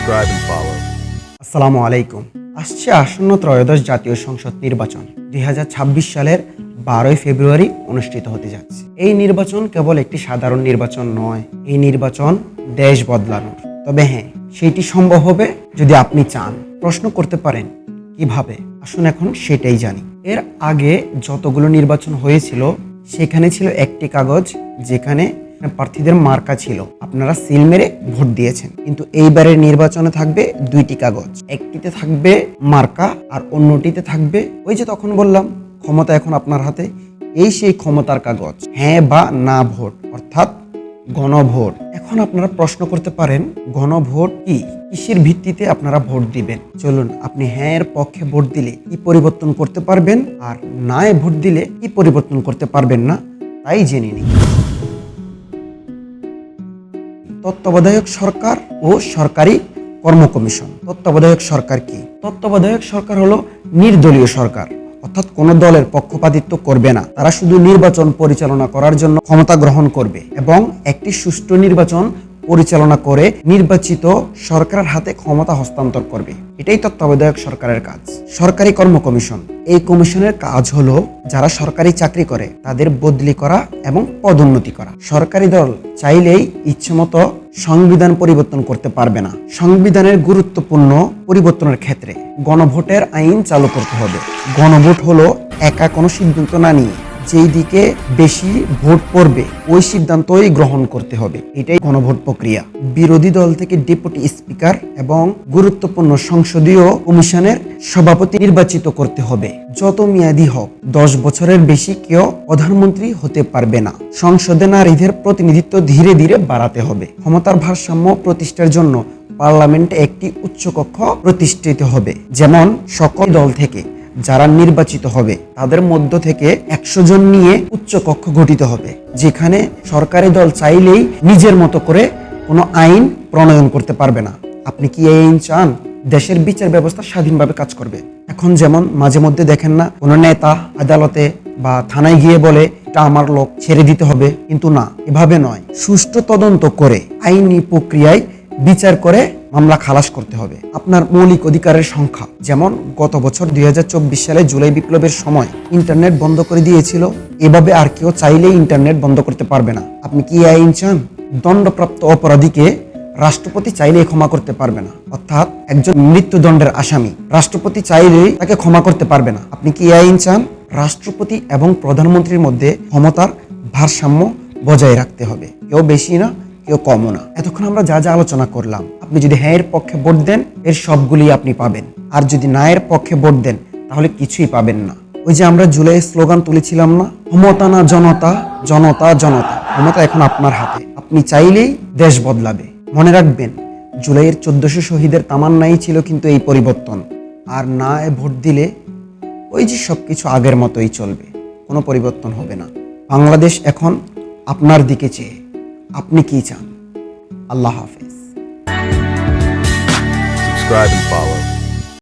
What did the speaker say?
subscribe and follow. আসসালামু আলাইকুম। আসছে আসন্ন ত্রয়োদশ জাতীয় সংসদ নির্বাচন 2026 সালের 12 ফেব্রুয়ারি অনুষ্ঠিত হতে যাচ্ছে। এই নির্বাচন কেবল একটি সাধারণ নির্বাচন নয়, এই নির্বাচন দেশ বদলানোর। তবে হ্যাঁ, সেইটি সম্ভব হবে যদি আপনি চান। প্রশ্ন করতে পারেন কিভাবে? আসুন এখন সেটাই জানি। এর আগে যতগুলো নির্বাচন হয়েছিল সেখানে ছিল একটি কাগজ যেখানে প্রার্থীদের মার্কা ছিল, আপনারা সিল মেরে ভোট দিয়েছেন। কিন্তু এইবারের নির্বাচনে থাকবে দুইটি কাগজ, একটিতে থাকবে মার্কা আর অন্যটিতে থাকবে ওই যে তখন বললাম ক্ষমতা এখন আপনার হাতে, এই সেই ক্ষমতার কাগজ, হ্যাঁ বা না ভোট, অর্থাৎ গণভোট। এখন আপনারা প্রশ্ন করতে পারেন গণভোট কি, কিসের ভিত্তিতে আপনারা ভোট দিবেন? চলুন, আপনি হ্যাঁ এর পক্ষে ভোট দিলে কি পরিবর্তন করতে পারবেন আর না এ ভোট দিলে কি পরিবর্তন করতে পারবেন না তাই জেনে নিই। তত্ত্বাবধায়ক সরকার ও সরকারি কর্ম কমিশন। তত্ত্বাবধায়ক সরকার কি? তত্ত্বাবধায়ক সরকার হলো নির্দলীয় সরকার, অর্থাৎ কোনো দলের পক্ষপাতিত্ব করবে না। তারা শুধু নির্বাচন পরিচালনা করার জন্য ক্ষমতা গ্রহণ করবে এবং একটি সুষ্ঠু নির্বাচন পরিচালনা করে নির্বাচিত সরকারের হাতে ক্ষমতা হস্তান্তর করবে। এটাই তত্ত্বাবধায়ক সরকারের কাজ। সরকারি কর্ম কমিশন, এই কমিশনের কাজ হলো যারা সরকারি চাকরি করে তাদের বদলি করা এবং পদোন্নতি করা। সরকারি দল চাইলেই ইচ্ছেমতো সংবিধান পরিবর্তন করতে পারবে না। সংবিধানের গুরুত্বপূর্ণ পরিবর্তনের ক্ষেত্রে গণভোটের আইন চালু করতে হবে। গণভোট হলো একা কোনো সিদ্ধান্ত না নিয়ে যেই দিকে বেশি ভোট পড়বে ওই সিদ্ধান্তই গ্রহণ করতে হবে, এটাই গণভোট প্রক্রিয়া। বিরোধী দল থেকে ডেপুটি স্পিকার এবং গুরুত্বপূর্ণ সংসদীয় কমিশনের সভাপতি নির্বাচিত করতে হবে। যত মেয়াদী হোক, 10 বছরের বেশি কেউ প্রধানমন্ত্রী হতে পারবে না। সংসদে নারীদের প্রতিনিধিত্ব ধীরে ধীরে বাড়াতে হবে। ক্ষমতার ভারসাম্য প্রতিষ্ঠার জন্য পার্লামেন্টে একটি উচ্চকক্ষ প্রতিষ্ঠিত হবে, যেমন সকল দল থেকে যারা নির্বাচিত হবে তাদের মধ্য থেকে 100 জন নিয়ে উচ্চকক্ষ গঠিত হবে, যেখানে সরকারি দল চাইলেই নিজের মতো করে কোনো আইন প্রণয়ন করতে পারবে না। আপনি কি এই আইন চান? দেশের বিচার ব্যবস্থা স্বাধীনভাবে কাজ করবে। এখন যেমন মাঝে মধ্যে দেখেন না, কোনো নেতা আদালতে বা থানায় গিয়ে বলে এটা আমার লোক, ছেড়ে দিতে হবে, কিন্তু না, এভাবে নয়। সুষ্ঠু তদন্ত করে আইনি প্রক্রিয়ায় বিচার করে মামলা খালাস করতে হবে। আপনার মৌলিক অধিকারের সংখ্যা, যেমন গত বছর 2024 সালে জুলাই বিপ্লবের সময় ইন্টারনেট বন্ধ করে দিয়েছিল, এভাবে আর কেউ চাইলেই ইন্টারনেট বন্ধ করতে পারবে না। আপনি কি আইন চান? দণ্ডপ্রাপ্ত অপরাধীকে রাষ্ট্রপতি চাইলেই ক্ষমা করতে পারবে না, অর্থাৎ একজন মৃত্যুদণ্ডের আসামি রাষ্ট্রপতি চাইলেই তাকে ক্ষমা করতে পারবে না। আপনি কি আইন চান? রাষ্ট্রপতি এবং প্রধানমন্ত্রীর মধ্যে ক্ষমতার ভারসাম্য বজায় রাখতে হবে, কেউ বেশি না কেউ কমও না। এতক্ষণ আমরা যা যা আলোচনা করলাম, আপনি যদি হ্যাঁ এর পক্ষে ভোট দেন এর সবগুলি আপনি পাবেন, আর যদি না এর পক্ষে ভোট দেন তাহলে কিছুই পাবেন না। ওই যে আমরা জুলাই স্লোগান তুলেছিলাম না, ক্ষমতা না জনতা, জনতা জনতা। ক্ষমতা এখন আপনার হাতে, আপনি চাইলেই দেশ বদলাবে। মনে রাখবেন, জুলাইয়ের 1400 শহীদের তামান্নাই ছিল কিন্তু এই পরিবর্তন। আর না এ ভোট দিলে ওই যে সবকিছু আগের মতোই চলবে, কোনো পরিবর্তন হবে না। বাংলাদেশ এখন আপনার দিকে চেয়ে, আপনি কি চান? আল্লাহ হাফেজ। Subscribe and follow.